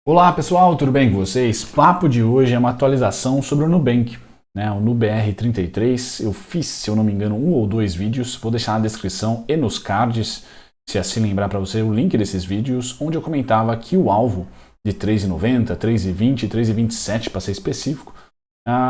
Olá pessoal, tudo bem com vocês? Papo de hoje é uma atualização sobre o Nubank, né? O NuBR33. Eu fiz, se eu não me engano, um ou dois vídeos. Vou deixar na descrição e nos cards, se assim lembrar para você, o link desses vídeos, onde eu comentava que o alvo de 3,90, 3,20, 3,27 para ser específico,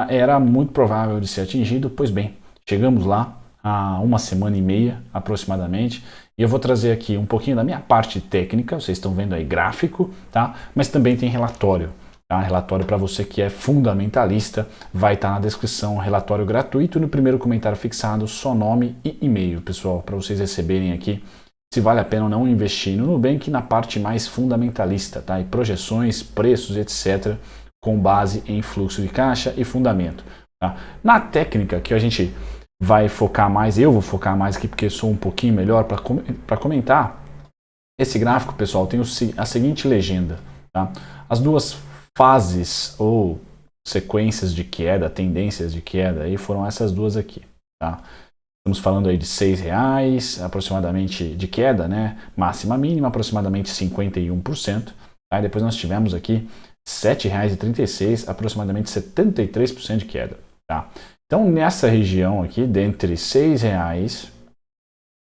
era muito provável de ser atingido. Pois bem, chegamos lá há uma semana e meia aproximadamente. E eu vou trazer aqui um pouquinho da minha parte técnica, vocês estão vendo aí gráfico, tá? Mas também tem relatório, tá? Relatório para você que é fundamentalista, vai estar na descrição, relatório gratuito, no primeiro comentário fixado, só nome e e-mail, pessoal, para vocês receberem aqui se vale a pena ou não investir no Nubank na parte mais fundamentalista, tá? E projeções, preços, etc., com base em fluxo de caixa e fundamento, tá? Na técnica que a gente vai focar mais, eu vou focar mais aqui porque sou um pouquinho melhor para comentar. Esse gráfico, pessoal, tem a seguinte legenda, tá? As duas fases ou sequências de queda, tendências de queda, aí foram essas duas aqui, tá? Estamos falando aí de R$6 aproximadamente de queda, né? Máxima mínima, aproximadamente 51%. Tá? E depois nós tivemos aqui R$7,36, aproximadamente 73% de queda, tá? Então, nessa região aqui, dentre R$6,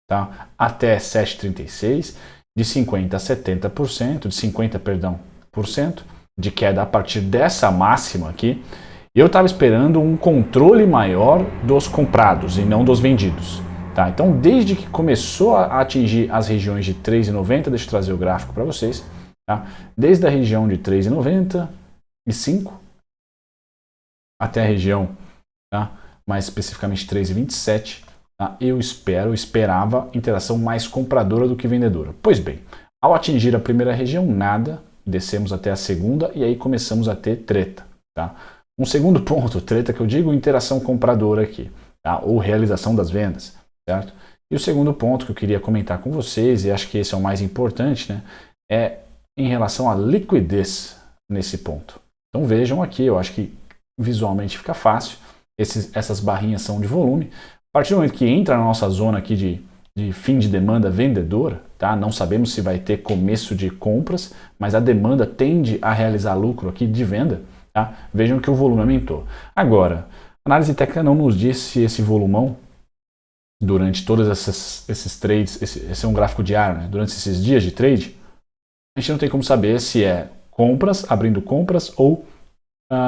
tá, até 7,36, de 50% a 70%, de 50%, perdão, por cento de queda a partir dessa máxima aqui, eu estava esperando um controle maior dos comprados e não dos vendidos. Tá? Então, desde que começou a atingir as regiões de 3,90, deixa eu trazer o gráfico para vocês, tá? Desde a região de 3,95 até a região, tá? Mais especificamente 3,27, tá? Eu esperava interação mais compradora do que vendedora. Pois bem, ao atingir a primeira região, nada, descemos até a segunda e aí começamos a ter treta. Tá? Um segundo ponto, treta que eu digo, interação compradora aqui, tá? Ou realização das vendas, certo? E o segundo ponto que eu queria comentar com vocês, e acho que esse é o mais importante, né? É em relação à liquidez nesse ponto. Então vejam aqui, eu acho que visualmente fica fácil. Essas barrinhas são de volume. A partir do momento que entra na nossa zona aqui de fim de demanda vendedora, tá? Não sabemos se vai ter começo de compras, mas a demanda tende a realizar lucro aqui de venda. Tá? Vejam que o volume aumentou. Agora, a análise técnica não nos diz se esse volumão, durante todos esses trades, esse é um gráfico diário, né? Durante esses dias de trade, a gente não tem como saber se é compras, abrindo compras ou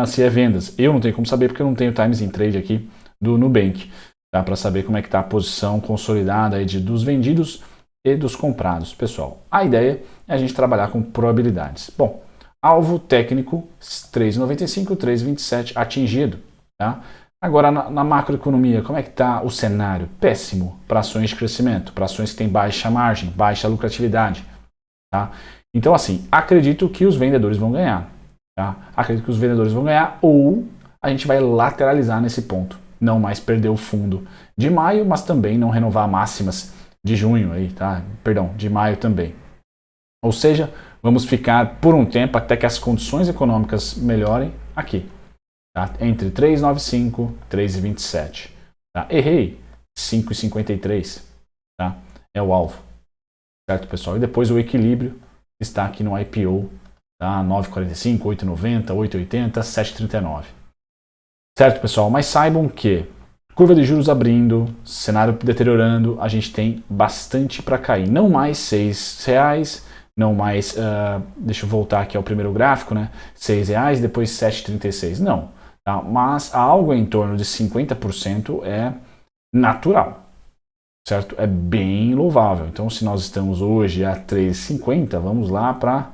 se é vendas. Eu não tenho como saber porque eu não tenho times in trade aqui do Nubank, tá? Para saber como é que está a posição consolidada aí dos vendidos e dos comprados. Pessoal, a ideia é a gente trabalhar com probabilidades. Bom, alvo técnico 3,95, 3,27 atingido, tá? Agora, na macroeconomia, como é que está o cenário? Péssimo para ações de crescimento, para ações que têm baixa margem, baixa lucratividade, tá? Então, assim, acredito que os vendedores vão ganhar. Tá? Acredito que os vendedores vão ganhar ou a gente vai lateralizar nesse ponto. Não mais perder o fundo de maio, mas também não renovar máximas de junho aí, tá? Perdão, de maio também. Ou seja, vamos ficar por um tempo até que as condições econômicas melhorem aqui. Tá? Entre 3,95 e 3,27. Tá? Errei, 5,53. Tá? É o alvo. Certo, pessoal? E depois o equilíbrio está aqui no IPO. Tá? 9,45, 8,90, 8,80, 7,39. Certo, pessoal? Mas saibam que curva de juros abrindo, cenário deteriorando, a gente tem bastante para cair. Não mais R$6, não mais, deixa eu voltar aqui ao primeiro gráfico, né? R$6, depois 7,36. Não, tá? Mas algo em torno de 50% é natural, certo? É bem louvável. Então, se nós estamos hoje a 3,50, vamos lá para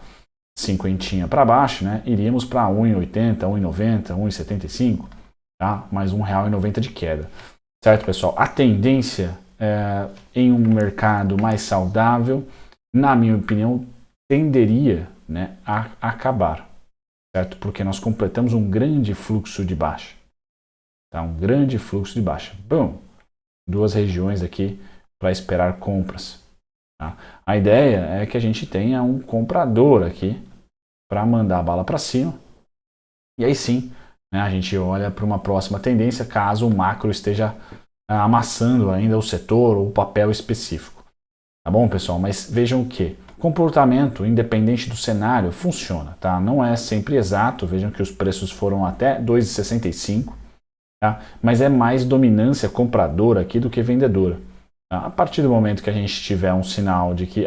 50 para baixo, né? Iríamos para 1,80, 1,90, 1,75, tá? Mais R$1,90 de queda. Certo, pessoal? A tendência em um mercado mais saudável, na minha opinião, tenderia, né, a acabar, certo? Porque nós completamos um grande fluxo de baixa. Tá? Um grande fluxo de baixa. Bom, duas regiões aqui para esperar compras. Tá? A ideia é que a gente tenha um comprador aqui para mandar a bala para cima. E aí sim, né, a gente olha para uma próxima tendência caso o macro esteja amassando ainda o setor ou o papel específico. Tá bom, pessoal? Mas vejam que comportamento independente do cenário funciona, tá? Não é sempre exato, vejam que os preços foram até 2,65, tá? Mas é mais dominância compradora aqui do que vendedora. Tá? A partir do momento que a gente tiver um sinal de que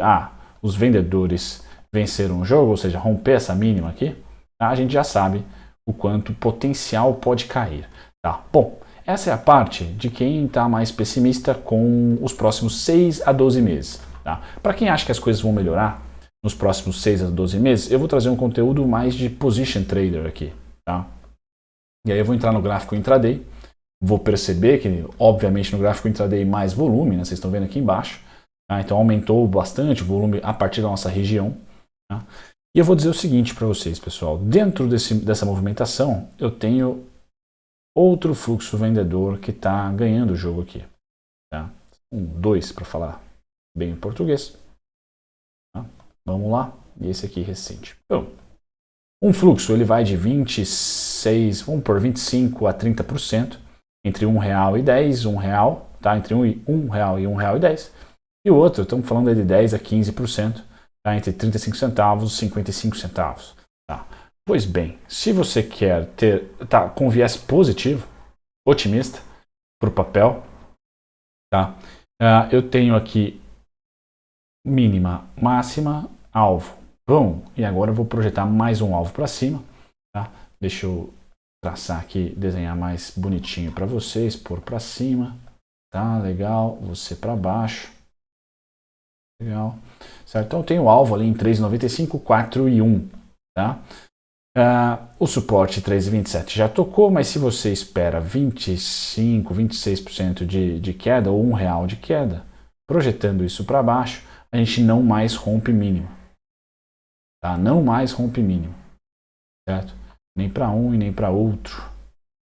os vendedores venceram o jogo, ou seja, romper essa mínima aqui, tá? A gente já sabe o quanto potencial pode cair. Tá? Bom, essa é a parte de quem está mais pessimista com os próximos 6 a 12 meses. Tá? Para quem acha que as coisas vão melhorar nos próximos 6 a 12 meses, eu vou trazer um conteúdo mais de position trader aqui. Tá? E aí eu vou entrar no gráfico intraday, vou perceber que, obviamente, no gráfico intraday mais volume, né? Vocês estão vendo aqui embaixo. Tá? Então aumentou bastante o volume a partir da nossa região. Tá? E eu vou dizer o seguinte para vocês, pessoal. Dentro dessa movimentação, eu tenho outro fluxo vendedor que está ganhando o jogo aqui. Tá? Dois, para falar bem em português. Tá? Vamos lá. E esse aqui recente. Então, um fluxo ele vai de 26, vamos por 25 a 30%, entre R$1,10 e R$1, tá? Entre R$1 e R$1,10. E o outro, estamos falando aí de 10 a 15%, tá? Entre 35 centavos e 55 centavos. Tá? Pois bem, se você quer ter com viés positivo, otimista, para o papel, tá? Eu tenho aqui mínima, máxima, alvo. Bom, e agora eu vou projetar mais um alvo para cima. Tá? Deixa eu traçar aqui, desenhar mais bonitinho para vocês, pôr para cima. Tá, legal, você para baixo. Legal. Certo? Então eu tenho o alvo ali em 3,95, 4 e 1. Tá? O suporte 3,27 já tocou, mas se você espera 25, 26% de queda ou R$1 de queda, projetando isso para baixo, a gente não mais rompe mínimo. Tá? Não mais rompe mínimo. Certo? Nem para um e nem para outro.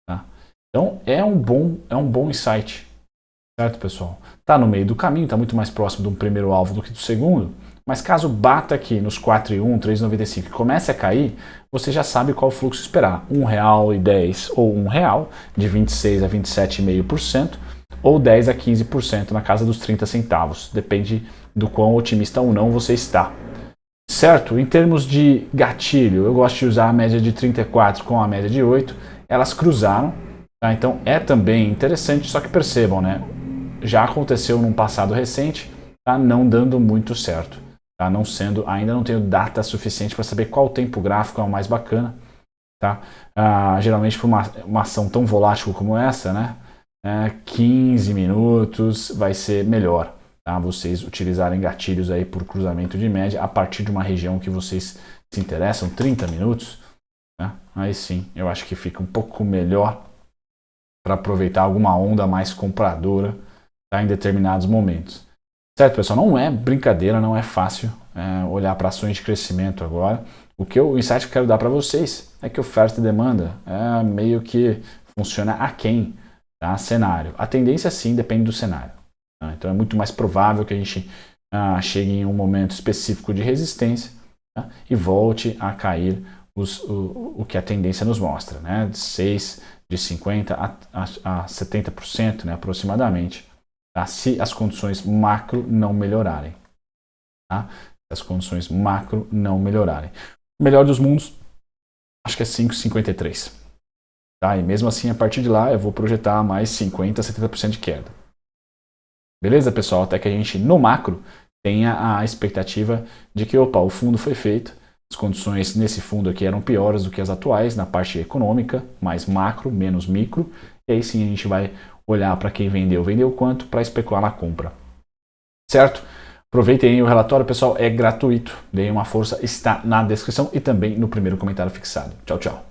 Tá? Então é um bom insight. Certo, pessoal? Está no meio do caminho, está muito mais próximo do primeiro alvo do que do segundo, mas caso bata aqui nos 4,1, 3,95 e comece a cair, você já sabe qual fluxo esperar. R$1,10 ou R$1, de 26 a 27,5%, ou 10 a 15% na casa dos 30 centavos. Depende do quão otimista ou não você está. Certo? Em termos de gatilho, eu gosto de usar a média de 34 com a média de 8. Elas cruzaram, tá? Então é também interessante, só que percebam, né? Já aconteceu num passado recente, tá? Não dando muito certo. Tá? Ainda não tenho data suficiente para saber qual tempo gráfico é o mais bacana. Tá? Geralmente para uma ação tão volátil como essa, né? 15 minutos vai ser melhor. Tá? Vocês utilizarem gatilhos aí por cruzamento de média a partir de uma região que vocês se interessam, 30 minutos. Né? Aí sim, eu acho que fica um pouco melhor para aproveitar alguma onda mais compradora, tá? Em determinados momentos. Certo, pessoal? Não é brincadeira, não é fácil olhar para ações de crescimento agora. O insight que eu quero dar para vocês é que oferta e demanda meio que funciona aquém, tá? Cenário. A tendência sim depende do cenário. Tá? Então é muito mais provável que a gente chegue em um momento específico de resistência, tá? E volte a cair o que a tendência nos mostra, né? De 50% a 70%, né? Aproximadamente. Tá? Se as condições macro não melhorarem. Tá? Se as condições macro não melhorarem. O melhor dos mundos, acho que é 5,53. Tá? E mesmo assim, a partir de lá, eu vou projetar mais 50% a 70% de queda. Beleza, pessoal? Até que a gente, no macro, tenha a expectativa de que, o fundo foi feito, as condições nesse fundo aqui eram piores do que as atuais, na parte econômica, mais macro, menos micro, e aí sim a gente vai olhar para quem vendeu quanto para especular na compra. Certo? Aproveitem aí o relatório, pessoal, é gratuito. Deem uma força, está na descrição e também no primeiro comentário fixado. Tchau, tchau.